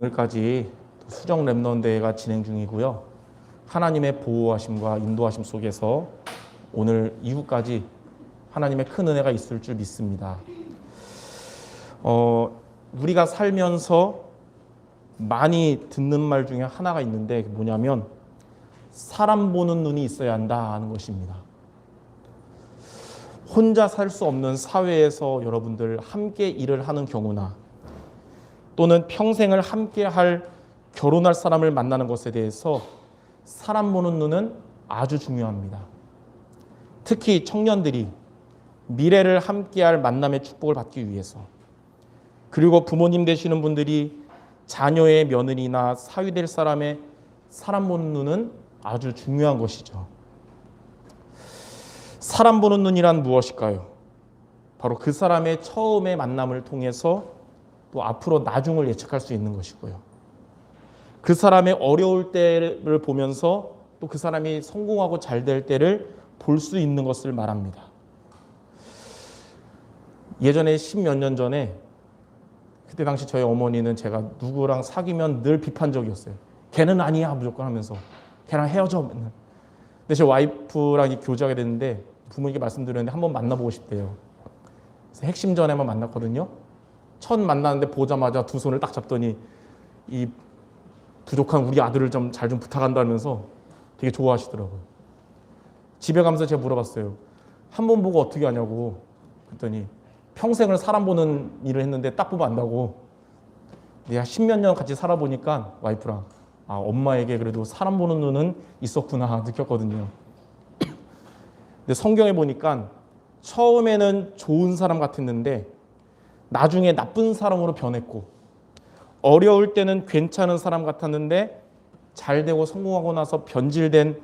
오늘까지 수정 랩넌트 대회가 진행 중이고요. 하나님의 보호하심과 인도하심 속에서 오늘 이후까지 하나님의 큰 은혜가 있을 줄 믿습니다. 우리가 살면서 많이 듣는 말 중에 하나가 있는데 뭐냐면 사람 보는 눈이 있어야 한다 하는 것입니다. 혼자 살 수 없는 사회에서 여러분들 함께 일을 하는 경우나 또는 평생을 함께 할 결혼할 사람을 만나는 것에 대해서 사람 보는 눈은 아주 중요합니다. 특히 청년들이 미래를 함께할 만남의 축복을 받기 위해서, 그리고 부모님 되시는 분들이 자녀의 며느리나 사위 될 사람의 사람 보는 눈은 아주 중요한 것이죠. 사람 보는 눈이란 무엇일까요? 바로 그 사람의 처음의 만남을 통해서 또 앞으로 나중을 예측할 수 있는 것이고요. 그 사람의 어려울 때를 보면서 또 그 사람이 성공하고 잘 될 때를 볼 수 있는 것을 말합니다. 예전에 10몇 년 전에 그때 당시 저희 어머니는 제가 누구랑 사귀면 늘 비판적이었어요. 걔는 아니야 무조건 하면서 걔랑 헤어져 맨날. 근데 제 와이프랑 교제하게 됐는데 부모님께 말씀드렸는데 한번 만나보고 싶대요. 그래서 핵심 전에만 만났거든요. 첫 만나는데 보자마자 두 손을 딱 잡더니 이 부족한 우리 아들을 좀 잘 좀 부탁한다면서 되게 좋아하시더라고요. 집에 가면서 제가 물어봤어요. 한 번 보고 어떻게 하냐고. 그랬더니 평생을 사람 보는 일을 했는데 딱 보면 안다고. 내가 10몇 년 같이 살아보니까 와이프랑 엄마에게 그래도 사람 보는 눈은 있었구나 느꼈거든요. 근데 성경에 보니까 처음에는 좋은 사람 같았는데 나중에 나쁜 사람으로 변했고, 어려울 때는 괜찮은 사람 같았는데 잘 되고 성공하고 나서 변질된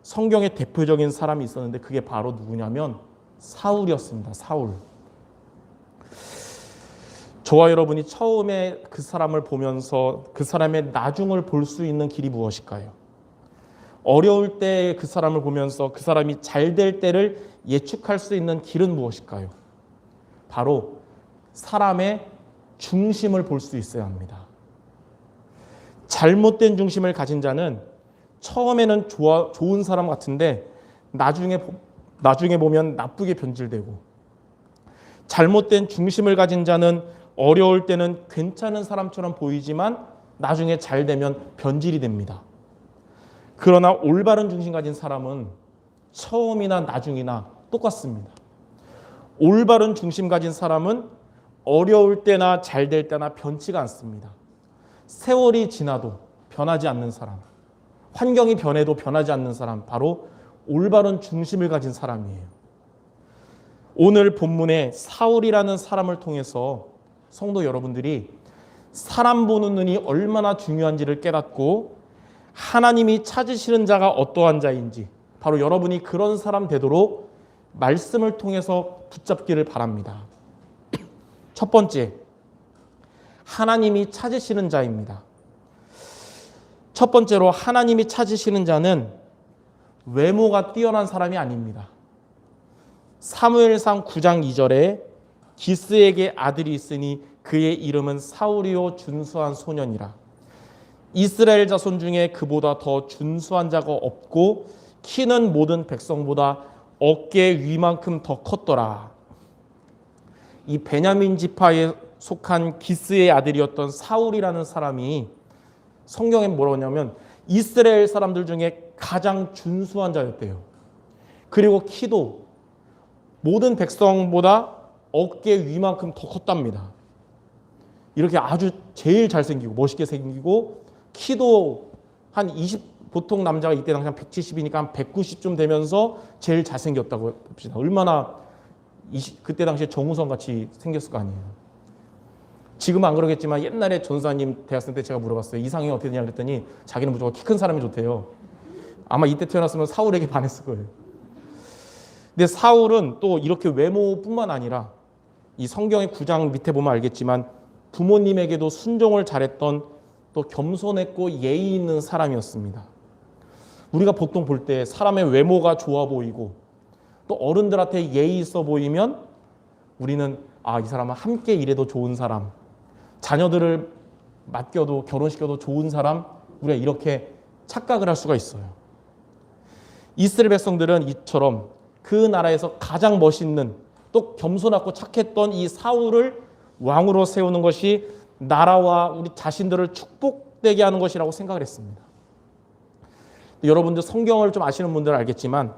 성경의 대표적인 사람이 있었는데 그게 바로 누구냐면 사울이었습니다. 사울. 저와 여러분이 처음에 그 사람을 보면서 그 사람의 나중을 볼 수 있는 길이 무엇일까요? 어려울 때 그 사람을 보면서 그 사람이 잘 될 때를 예측할 수 있는 길은 무엇일까요? 바로 사람의 중심을 볼 수 있어야 합니다. 잘못된 중심을 가진 자는 처음에는 좋은 사람 같은데 나중에 보면 나쁘게 변질되고, 잘못된 중심을 가진 자는 어려울 때는 괜찮은 사람처럼 보이지만 나중에 잘 되면 변질이 됩니다. 그러나 올바른 중심 가진 사람은 처음이나 나중이나 똑같습니다. 올바른 중심 가진 사람은 어려울 때나 잘 될 때나 변치가 않습니다. 세월이 지나도 변하지 않는 사람, 환경이 변해도 변하지 않는 사람, 바로 올바른 중심을 가진 사람이에요. 오늘 본문의 사울이라는 사람을 통해서 성도 여러분들이 사람 보는 눈이 얼마나 중요한지를 깨닫고 하나님이 찾으시는 자가 어떠한 자인지, 바로 여러분이 그런 사람 되도록 말씀을 통해서 붙잡기를 바랍니다. 첫 번째, 하나님이 찾으시는 자입니다. 첫 번째로 하나님이 찾으시는 자는 외모가 뛰어난 사람이 아닙니다. 사무엘상 9장 2절에 기스에게 아들이 있으니 그의 이름은 사울이요 준수한 소년이라. 이스라엘 자손 중에 그보다 더 준수한 자가 없고 키는 모든 백성보다 어깨 위만큼 더 컸더라. 이 베냐민 지파에 속한 기스의 아들이었던 사울이라는 사람이 성경에 뭐라고 하냐면 이스라엘 사람들 중에 가장 준수한 자였대요. 그리고 키도 모든 백성보다 어깨 위만큼 더 컸답니다. 이렇게 아주 제일 잘생기고 멋있게 생기고 키도 한 20, 보통 남자가 이때 당시 한 170이니까 한 190쯤 되면서 제일 잘생겼다고 봅시다. 얼마나 그때 당시에 정우성 같이 생겼을 거 아니에요. 지금은 안 그러겠지만 옛날에 전사님 대학생 때 제가 물어봤어요. 이상형이 어떻게 되냐 그랬더니 자기는 무조건 키 큰 사람이 좋대요. 아마 이때 태어났으면 사울에게 반했을 거예요. 근데 사울은 또 이렇게 외모뿐만 아니라 이 성경의 9장 밑에 보면 알겠지만 부모님에게도 순종을 잘했던 또 겸손했고 예의 있는 사람이었습니다. 우리가 보통 볼 때 사람의 외모가 좋아 보이고 또 어른들한테 예의 있어 보이면 우리는 이 사람은 함께 일해도 좋은 사람, 자녀들을 맡겨도 결혼시켜도 좋은 사람, 우리가 이렇게 착각을 할 수가 있어요. 이스라엘 백성들은 이처럼 그 나라에서 가장 멋있는 또 겸손하고 착했던 이 사울을 왕으로 세우는 것이 나라와 우리 자신들을 축복되게 하는 것이라고 생각을 했습니다. 여러분들 성경을 좀 아시는 분들은 알겠지만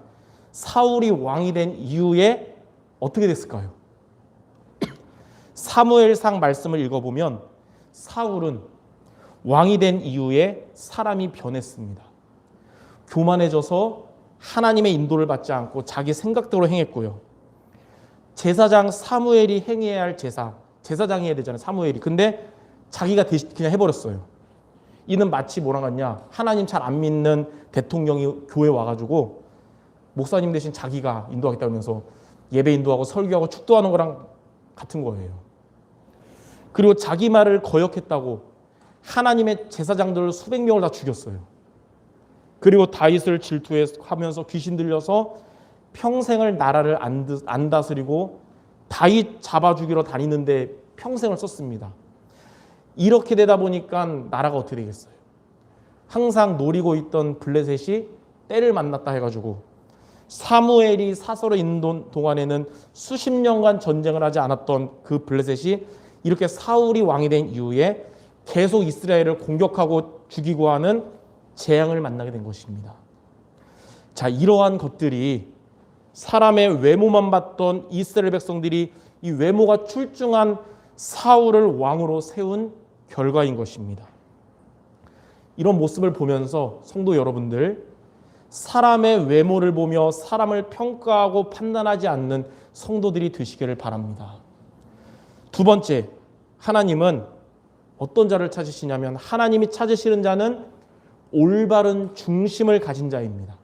사울이 왕이 된 이후에 어떻게 됐을까요? 사무엘상 말씀을 읽어보면 사울은 왕이 된 이후에 사람이 변했습니다. 교만해져서 하나님의 인도를 받지 않고 자기 생각대로 행했고요. 제사장 사무엘이 행해야 할 제사장이 해야 되잖아요. 사무엘이. 근데 자기가 그냥 해버렸어요. 이는 마치 뭐랑 같냐, 하나님 잘 안 믿는 대통령이 교회 와가지고 목사님 대신 자기가 인도하겠다면서 예배 인도하고 설교하고 축도하는 거랑 같은 거예요. 그리고 자기 말을 거역했다고 하나님의 제사장들을 수백 명을 다 죽였어요. 그리고 다윗을 질투하면서 귀신 들려서 평생을 나라를 안 다스리고 다윗 잡아 죽이러 다니는데 평생을 썼습니다. 이렇게 되다 보니까 나라가 어떻게 되겠어요? 항상 노리고 있던 블레셋이 때를 만났다 해가지고 사무엘이 사서로 있는 동안에는 수십 년간 전쟁을 하지 않았던 그 블레셋이 이렇게 사울이 왕이 된 이후에 계속 이스라엘을 공격하고 죽이고 하는 재앙을 만나게 된 것입니다. 자, 이러한 것들이 사람의 외모만 봤던 이스라엘 백성들이 이 외모가 출중한 사울을 왕으로 세운 결과인 것입니다. 이런 모습을 보면서 성도 여러분들, 사람의 외모를 보며 사람을 평가하고 판단하지 않는 성도들이 되시기를 바랍니다. 두 번째, 하나님은 어떤 자를 찾으시냐면 하나님이 찾으시는 자는 올바른 중심을 가진 자입니다.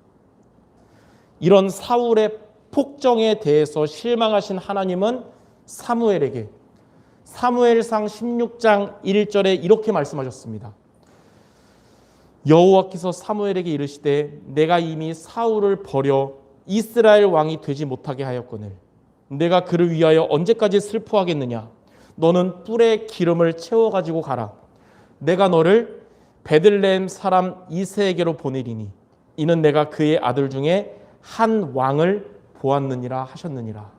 이런 사울의 폭정에 대해서 실망하신 하나님은 사무엘에게 사무엘상 16장 1절에 이렇게 말씀하셨습니다. 여호와께서 사무엘에게 이르시되 내가 이미 사울을 버려 이스라엘 왕이 되지 못하게 하였거늘 내가 그를 위하여 언제까지 슬퍼하겠느냐. 너는 뿔에 기름을 채워가지고 가라. 내가 너를 베들레헴 사람 이새에게로 보내리니 이는 내가 그의 아들 중에 한 왕을 보았느니라 하셨느니라.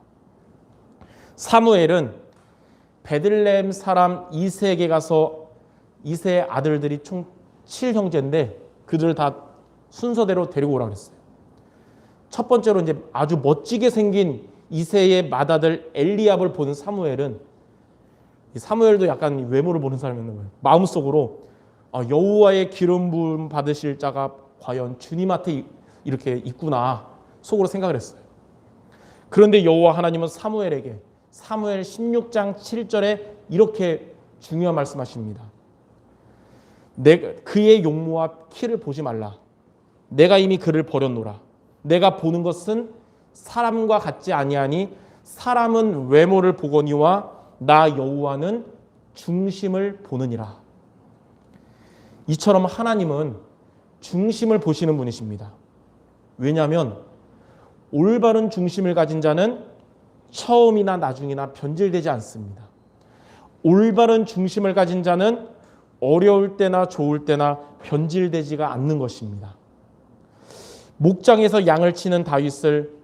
사무엘은 베들레헴 사람 이새에게 가서 이새의 아들들이 총 7형제인데 그들을 다 순서대로 데리고 오라 그랬어요. 첫 번째로 이제 아주 멋지게 생긴 이새의 맏아들 엘리압을 보는 사무엘은, 사무엘도 약간 외모를 보는 사람이었는 거예요. 마음속으로 여호와의 기름 부음 받으실 자가 과연 주님한테 이렇게 있구나 속으로 생각을 했어요. 그런데 여호와 하나님은 사무엘에게 사무엘 16장 7절에 이렇게 중요한 말씀하십니다. 그의 용모와 키를 보지 말라. 내가 이미 그를 버렸노라. 내가 보는 것은 사람과 같지 아니하니 사람은 외모를 보거니와 나 여호와는 중심을 보느니라. 이처럼 하나님은 중심을 보시는 분이십니다. 왜냐하면 올바른 중심을 가진 자는 처음이나 나중이나 변질되지 않습니다. 올바른 중심을 가진 자는 어려울 때나 좋을 때나 변질되지가 않는 것입니다. 목장에서 양을 치는 다윗을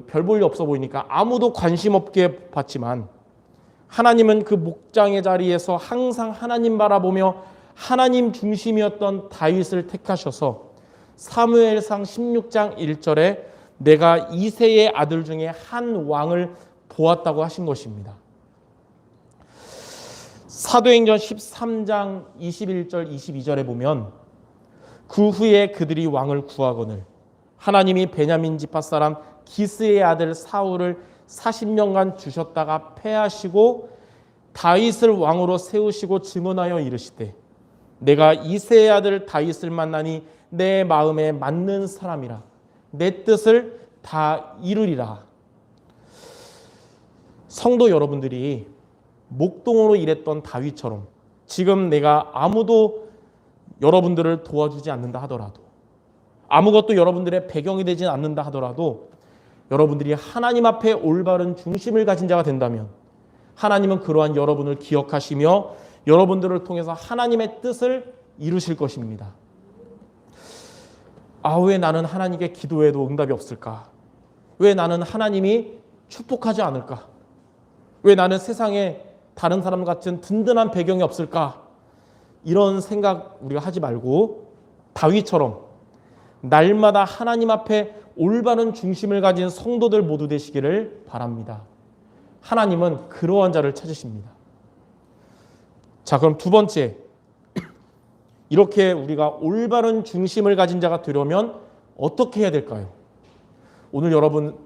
별 볼 일 없어 보이니까 아무도 관심 없게 봤지만 하나님은 그 목장의 자리에서 항상 하나님 바라보며 하나님 중심이었던 다윗을 택하셔서 사무엘상 16장 1절에 내가 이새의 아들 중에 한 왕을 보았다고 하신 것입니다. 사도행전 13장 21절 22절에 보면 그 후에 그들이 왕을 구하거늘 하나님이 베냐민 지파 사람 기스의 아들 사울을 40년간 주셨다가 패하시고 다윗을 왕으로 세우시고 증언하여 이르시되 내가 이새의 아들 다윗을 만나니 내 마음에 맞는 사람이라 내 뜻을 다 이루리라. 성도 여러분들이 목동으로 일했던 다윗처럼 지금 내가 아무도 여러분들을 도와주지 않는다 하더라도 아무것도 여러분들의 배경이 되지 않는다 하더라도 여러분들이 하나님 앞에 올바른 중심을 가진 자가 된다면 하나님은 그러한 여러분을 기억하시며 여러분들을 통해서 하나님의 뜻을 이루실 것입니다. 왜 나는 하나님께 기도해도 응답이 없을까? 왜 나는 하나님이 축복하지 않을까? 왜 나는 세상에 다른 사람 같은 든든한 배경이 없을까? 이런 생각 우리가 하지 말고 다윗처럼 날마다 하나님 앞에 올바른 중심을 가진 성도들 모두 되시기를 바랍니다. 하나님은 그러한 자를 찾으십니다. 자, 그럼 두 번째, 이렇게 우리가 올바른 중심을 가진 자가 되려면 어떻게 해야 될까요? 오늘 여러분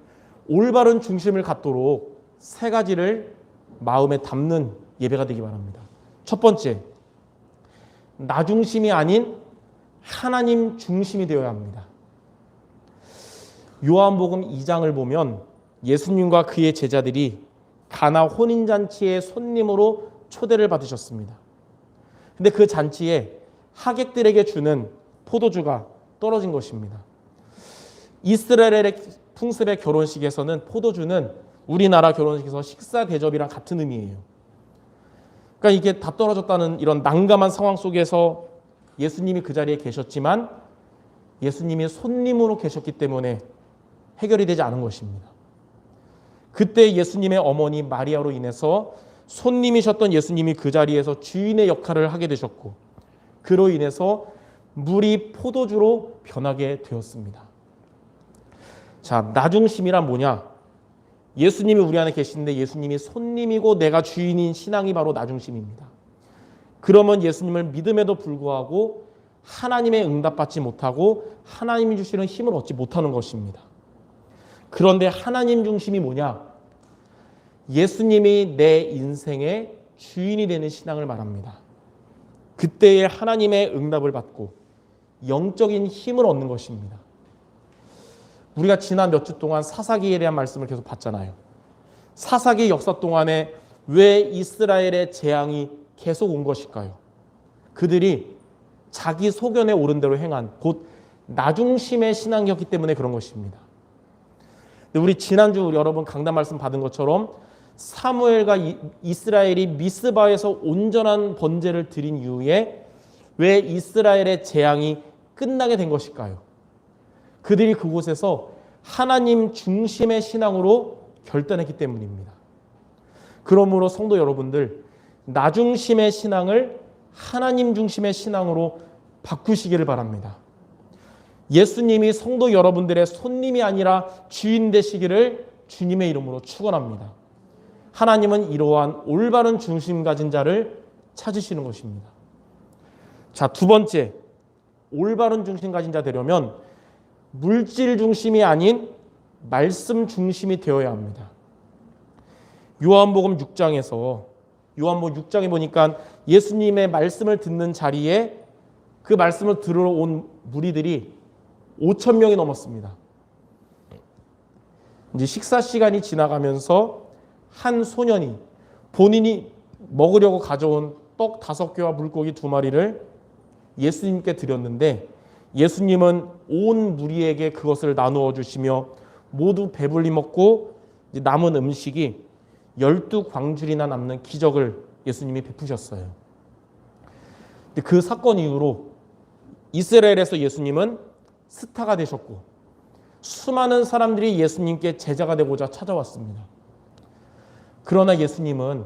올바른 중심을 갖도록 세 가지를 마음에 담는 예배가 되기 바랍니다. 첫 번째, 나 중심이 아닌 하나님 중심이 되어야 합니다. 요한복음 2장을 보면 예수님과 그의 제자들이 가나 혼인잔치의 손님으로 초대를 받으셨습니다. 근데 그 잔치에 하객들에게 주는 포도주가 떨어진 것입니다. 이스라엘의 풍습의 결혼식에서는 포도주는 우리나라 결혼식에서 식사 대접이랑 같은 의미예요. 그러니까 이게 다 떨어졌다는 이런 난감한 상황 속에서 예수님이 그 자리에 계셨지만 예수님이 손님으로 계셨기 때문에 해결이 되지 않은 것입니다. 그때 예수님의 어머니 마리아로 인해서 손님이셨던 예수님이 그 자리에서 주인의 역할을 하게 되셨고 그로 인해서 물이 포도주로 변하게 되었습니다. 자, 나 중심이란 뭐냐? 예수님이 우리 안에 계시는데 예수님이 손님이고 내가 주인인 신앙이 바로 나 중심입니다. 그러면 예수님을 믿음에도 불구하고 하나님의 응답받지 못하고 하나님이 주시는 힘을 얻지 못하는 것입니다. 그런데 하나님 중심이 뭐냐? 예수님이 내 인생의 주인이 되는 신앙을 말합니다. 그때에 하나님의 응답을 받고 영적인 힘을 얻는 것입니다. 우리가 지난 몇 주 동안 사사기에 대한 말씀을 계속 봤잖아요. 사사기 역사 동안에 왜 이스라엘의 재앙이 계속 온 것일까요? 그들이 자기 소견에 옳은 대로 행한 곧 나중심의 신앙이었기 때문에 그런 것입니다. 우리 지난주 여러분 강단 말씀 받은 것처럼 사무엘과 이스라엘이 미스바에서 온전한 번제를 드린 이후에 왜 이스라엘의 재앙이 끝나게 된 것일까요? 그들이 그곳에서 하나님 중심의 신앙으로 결단했기 때문입니다. 그러므로 성도 여러분들, 나 중심의 신앙을 하나님 중심의 신앙으로 바꾸시기를 바랍니다. 예수님이 성도 여러분들의 손님이 아니라 주인 되시기를 주님의 이름으로 축원합니다. 하나님은 이러한 올바른 중심 가진 자를 찾으시는 것입니다. 자, 두 번째, 올바른 중심 가진 자 되려면 물질 중심이 아닌 말씀 중심이 되어야 합니다. 요한복음 6장에 보니까 예수님의 말씀을 듣는 자리에 그 말씀을 들으러 온 무리들이 5,000명이 넘었습니다. 이제 식사 시간이 지나가면서 한 소년이 본인이 먹으려고 가져온 떡 5개와 물고기 2마리를 예수님께 드렸는데 예수님은 온 무리에게 그것을 나누어 주시며 모두 배불리 먹고 남은 음식이 12광줄이나 남는 기적을 예수님이 베푸셨어요. 그 사건 이후로 이스라엘에서 예수님은 스타가 되셨고 수많은 사람들이 예수님께 제자가 되고자 찾아왔습니다. 그러나 예수님은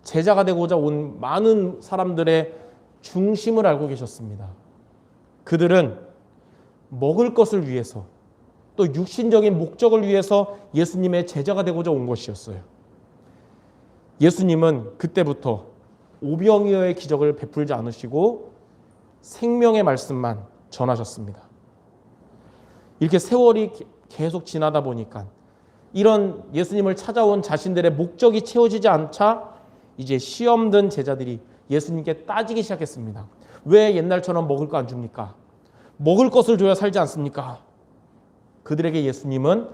제자가 되고자 온 많은 사람들의 중심을 알고 계셨습니다. 그들은 먹을 것을 위해서 또 육신적인 목적을 위해서 예수님의 제자가 되고자 온 것이었어요. 예수님은 그때부터 오병이어의 기적을 베풀지 않으시고 생명의 말씀만 전하셨습니다. 이렇게 세월이 계속 지나다 보니까 이런 예수님을 찾아온 자신들의 목적이 채워지지 않자 이제 시험 든 제자들이 예수님께 따지기 시작했습니다. 왜 옛날처럼 먹을 거 안 줍니까? 먹을 것을 줘야 살지 않습니까? 그들에게 예수님은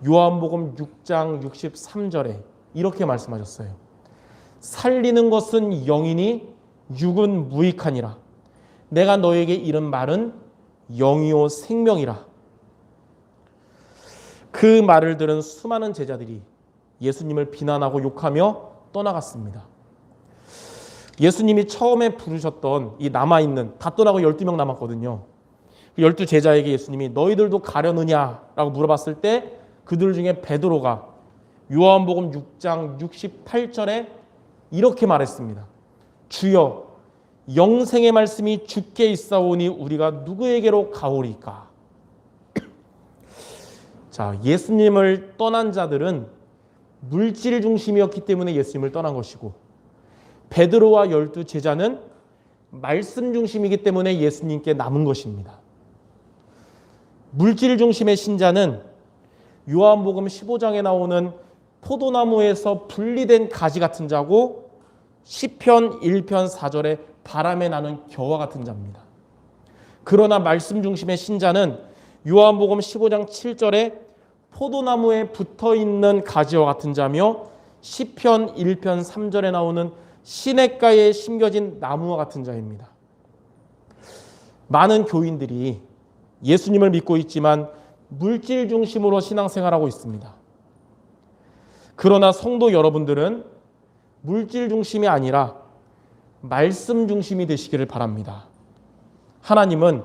요한복음 6장 63절에 이렇게 말씀하셨어요. 살리는 것은 영이니 육은 무익하니라. 내가 너에게 이른 말은 영이요 생명이라. 그 말을 들은 수많은 제자들이 예수님을 비난하고 욕하며 떠나갔습니다. 예수님이 처음에 부르셨던 이 남아있는, 다 떠나고 12명 남았거든요. 12 제자에게 예수님이 너희들도 가려느냐? 라고 물어봤을 때 그들 중에 베드로가 요한복음 6장 68절에 이렇게 말했습니다. 주여, 영생의 말씀이 주께 있사오니 우리가 누구에게로 가오리까? 자, 예수님을 떠난 자들은 물질 중심이었기 때문에 예수님을 떠난 것이고, 베드로와 12 제자는 말씀 중심이기 때문에 예수님께 남은 것입니다. 물질 중심의 신자는 요한복음 15장에 나오는 포도나무에서 분리된 가지 같은 자고, 시편 1편 4절에 바람에 나는 겨와 같은 자입니다. 그러나 말씀 중심의 신자는 요한복음 15장 7절에 포도나무에 붙어있는 가지와 같은 자며, 시편 1편 3절에 나오는 시냇가에 심겨진 나무와 같은 자입니다. 많은 교인들이 예수님을 믿고 있지만 물질 중심으로 신앙생활하고 있습니다. 그러나 성도 여러분들은 물질 중심이 아니라 말씀 중심이 되시기를 바랍니다. 하나님은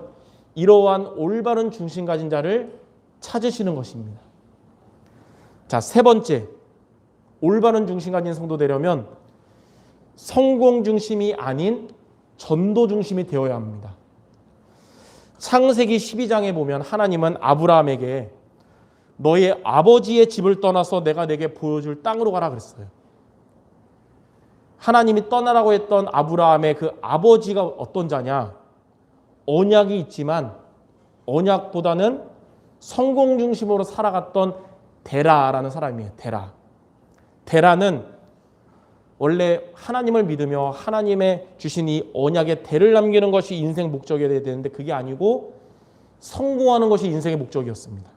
이러한 올바른 중심 가진 자를 찾으시는 것입니다. 자, 세 번째, 올바른 중심 가진 성도 되려면 성공 중심이 아닌 전도 중심이 되어야 합니다. 창세기 12장에 보면 하나님은 아브라함에게 너의 아버지의 집을 떠나서 내가 내게 보여줄 땅으로 가라 그랬어요. 하나님이 떠나라고 했던 아브라함의 그 아버지가 어떤 자냐? 언약이 있지만 언약보다는 성공 중심으로 살아갔던 데라라는 사람이에요. 데라는 원래 하나님을 믿으며 하나님의 주신 이 언약의 대를 남기는 것이 인생 목적이어야 되는데 그게 아니고 성공하는 것이 인생의 목적이었습니다.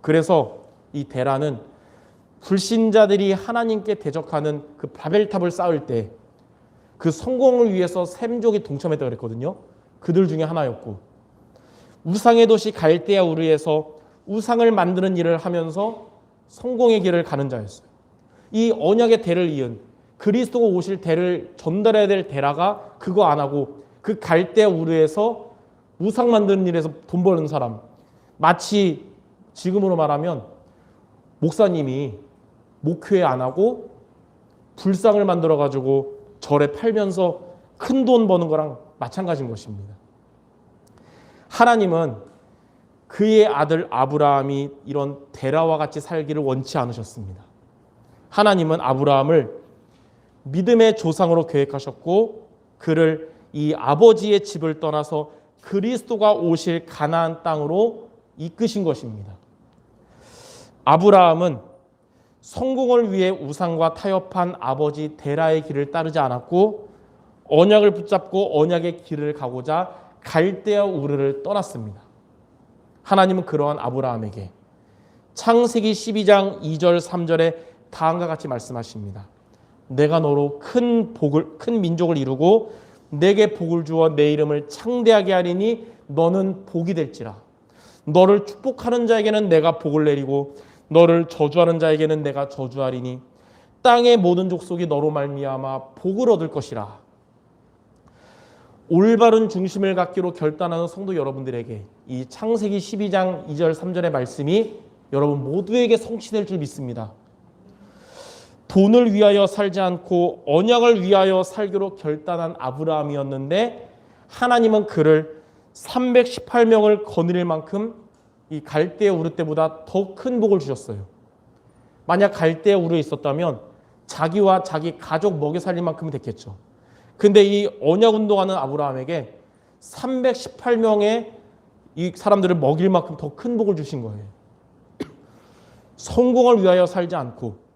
그래서 이 데라는 불신자들이 하나님께 대적하는 그 바벨탑을 쌓을 때 그 성공을 위해서 셈족이 동참했다고 그랬거든요. 그들 중에 하나였고, 우상의 도시 갈대아 우르에서 우상을 만드는 일을 하면서 성공의 길을 가는 자였어요. 이 언약의 대를 이은 그리스도가 오실 대를 전달해야 될 데라가 그거 안 하고 그 갈대아 우르에서 우상 만드는 일에서 돈 버는 사람, 마치 지금으로 말하면 목사님이 목회 안 하고 불상을 만들어 가지고 절에 팔면서 큰 돈 버는 거랑 마찬가지인 것입니다. 하나님은 그의 아들 아브라함이 이런 데라와 같이 살기를 원치 않으셨습니다. 하나님은 아브라함을 믿음의 조상으로 계획하셨고 그를 이 아버지의 집을 떠나서 그리스도가 오실 가나안 땅으로 이끄신 것입니다. 아브라함은 성공을 위해 우상과 타협한 아버지 데라의 길을 따르지 않았고 언약을 붙잡고 언약의 길을 가고자 갈대아 우르를 떠났습니다. 하나님은 그러한 아브라함에게 창세기 12장 2절 3절에 다음과 같이 말씀하십니다. 내가 너로 큰 민족을 이루고 내게 복을 주어 내 이름을 창대하게 하리니 너는 복이 될지라. 너를 축복하는 자에게는 내가 복을 내리고 너를 저주하는 자에게는 내가 저주하리니 땅의 모든 족속이 너로 말미암아 복을 얻을 것이라. 올바른 중심을 갖기로 결단하는 성도 여러분들에게 이 창세기 12장 2절 3절의 말씀이 여러분 모두에게 성취될 줄 믿습니다. 돈을 위하여 살지 않고 언약을 위하여 살기로 결단한 아브라함이었는데 하나님은 그를 318명을 거느릴 만큼 이 갈대아 우르 때보다 더 큰 복을 주셨어요. 만약 갈대아 우르에 있었다면 자기와 자기 가족 먹여 살릴 만큼은 됐겠죠. 근데 이 언약 운동하는 아브라함에게 318명의 이 사람들을 먹일 만큼 더 큰 복을 주신 거예요. 성공을 위하여 살지 않고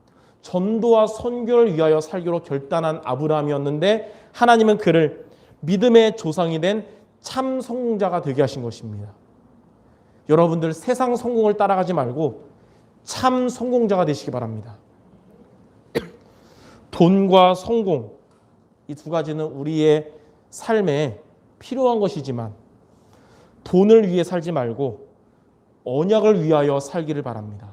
전도와 선교를 위하여 살기로 결단한 아브라함이었는데 하나님은 그를 믿음의 조상이 된 참 성공자가 되게 하신 것입니다. 여러분들 세상 성공을 따라가지 말고 참 성공자가 되시기 바랍니다. 돈과 성공, 이 두 가지는 우리의 삶에 필요한 것이지만 돈을 위해 살지 말고 언약을 위하여 살기를 바랍니다.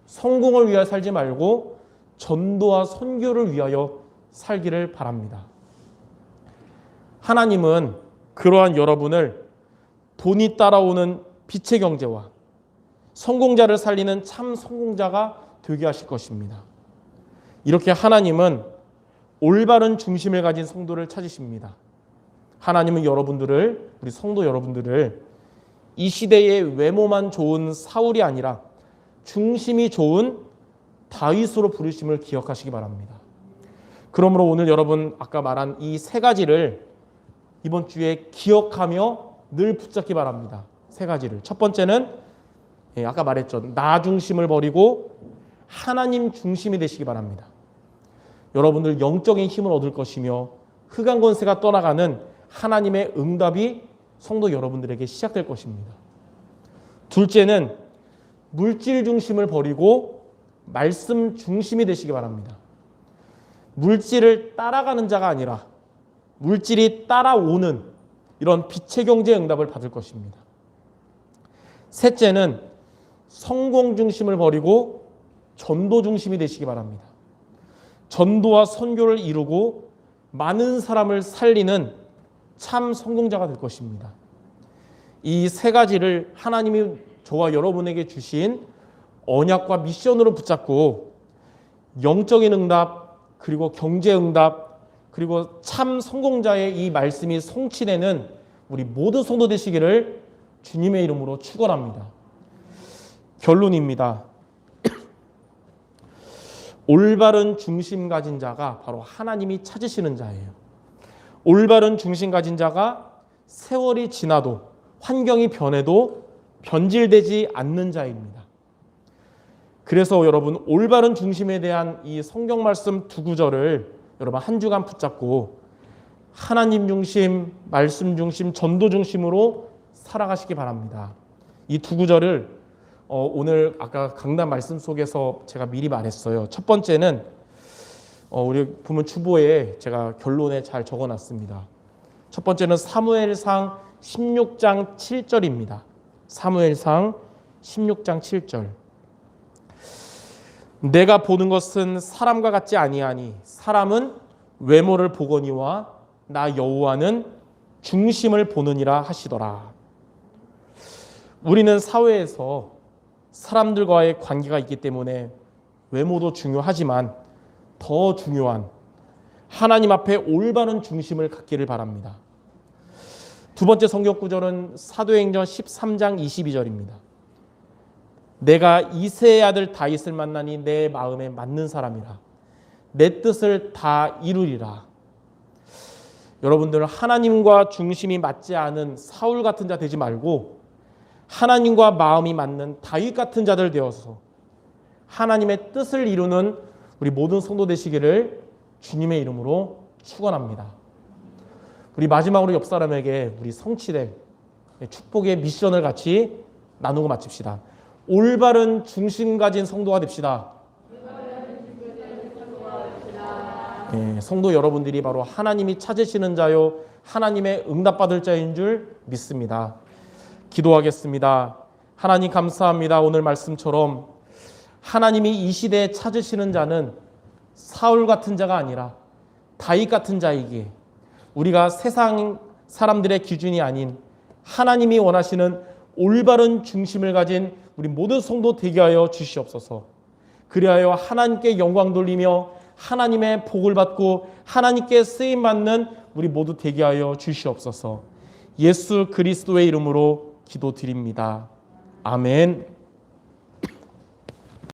성공을 위하여 살지 말고 전도와 선교를 위하여 살기를 바랍니다. 하나님은 그러한 여러분을 돈이 따라오는 빛의 경제와 성공자를 살리는 참 성공자가 되게 하실 것입니다. 이렇게 하나님은 올바른 중심을 가진 성도를 찾으십니다. 하나님은 여러분들을, 우리 성도 여러분들을 이 시대의 외모만 좋은 사울이 아니라 중심이 좋은 다윗으로 부르심을 기억하시기 바랍니다. 그러므로 오늘 여러분 아까 말한 이 세 가지를 이번 주에 기억하며 늘 붙잡기 바랍니다. 세 가지를. 첫 번째는 아까 말했죠. 나 중심을 버리고 하나님 중심이 되시기 바랍니다. 여러분들 영적인 힘을 얻을 것이며 흑암 권세가 떠나가는 하나님의 응답이 성도 여러분들에게 시작될 것입니다. 둘째는 물질 중심을 버리고 말씀 중심이 되시기 바랍니다. 물질을 따라가는 자가 아니라 물질이 따라오는 이런 빛의 경제의 응답을 받을 것입니다. 셋째는 성공 중심을 버리고 전도 중심이 되시기 바랍니다. 전도와 선교를 이루고 많은 사람을 살리는 참 성공자가 될 것입니다. 이 세 가지를 하나님이 저와 여러분에게 주신 언약과 미션으로 붙잡고 영적인 응답, 그리고 경제 응답, 그리고 참 성공자의 이 말씀이 성취되는 우리 모든 성도 되시기를 주님의 이름으로 축원합니다. 결론입니다. 올바른 중심 가진 자가 바로 하나님이 찾으시는 자예요. 올바른 중심 가진 자가 세월이 지나도 환경이 변해도 변질되지 않는 자입니다. 그래서 여러분 올바른 중심에 대한 이 성경 말씀 두 구절을 여러분 한 주간 붙잡고 하나님 중심, 말씀 중심, 전도 중심으로 살아가시기 바랍니다. 이 두 구절을 오늘 아까 강단 말씀 속에서 제가 미리 말했어요. 첫 번째는 우리 부문 추보에 제가 결론에 잘 적어놨습니다. 첫 번째는 사무엘상 16장 7절입니다. 사무엘상 16장 7절. 내가 보는 것은 사람과 같지 아니하니 사람은 외모를 보거니와 나 여호와는 중심을 보느니라 하시더라. 우리는 사회에서 사람들과의 관계가 있기 때문에 외모도 중요하지만 더 중요한 하나님 앞에 올바른 중심을 갖기를 바랍니다. 두 번째 성경 구절은 사도행전 13장 22절입니다. 내가 이새의 아들 다윗을 만나니 내 마음에 맞는 사람이라 내 뜻을 다 이루리라. 여러분들 하나님과 중심이 맞지 않은 사울 같은 자 되지 말고 하나님과 마음이 맞는 다윗 같은 자들 되어서 하나님의 뜻을 이루는 우리 모든 성도 되시기를 주님의 이름으로 축원합니다. 우리 마지막으로 옆 사람에게 우리 성취될 축복의 미션을 같이 나누고 마칩시다. 올바른 중심 가진 성도가 됩시다. 성도 여러분들이 바로 하나님이 찾으시는 자요 하나님의 응답받을 자인 줄 믿습니다. 기도하겠습니다. 하나님 감사합니다. 오늘 말씀처럼 하나님이 이 시대에 찾으시는 자는 사울 같은 자가 아니라 다윗 같은 자이기에 우리가 세상 사람들의 기준이 아닌 하나님이 원하시는 올바른 중심을 가진 우리 모든 성도 되게 하여 주시옵소서. 그리하여 하나님께 영광 돌리며 하나님의 복을 받고 하나님께 쓰임받는 우리 모두 되게 하여 주시옵소서. 예수 그리스도의 이름으로 기도드립니다. 아멘.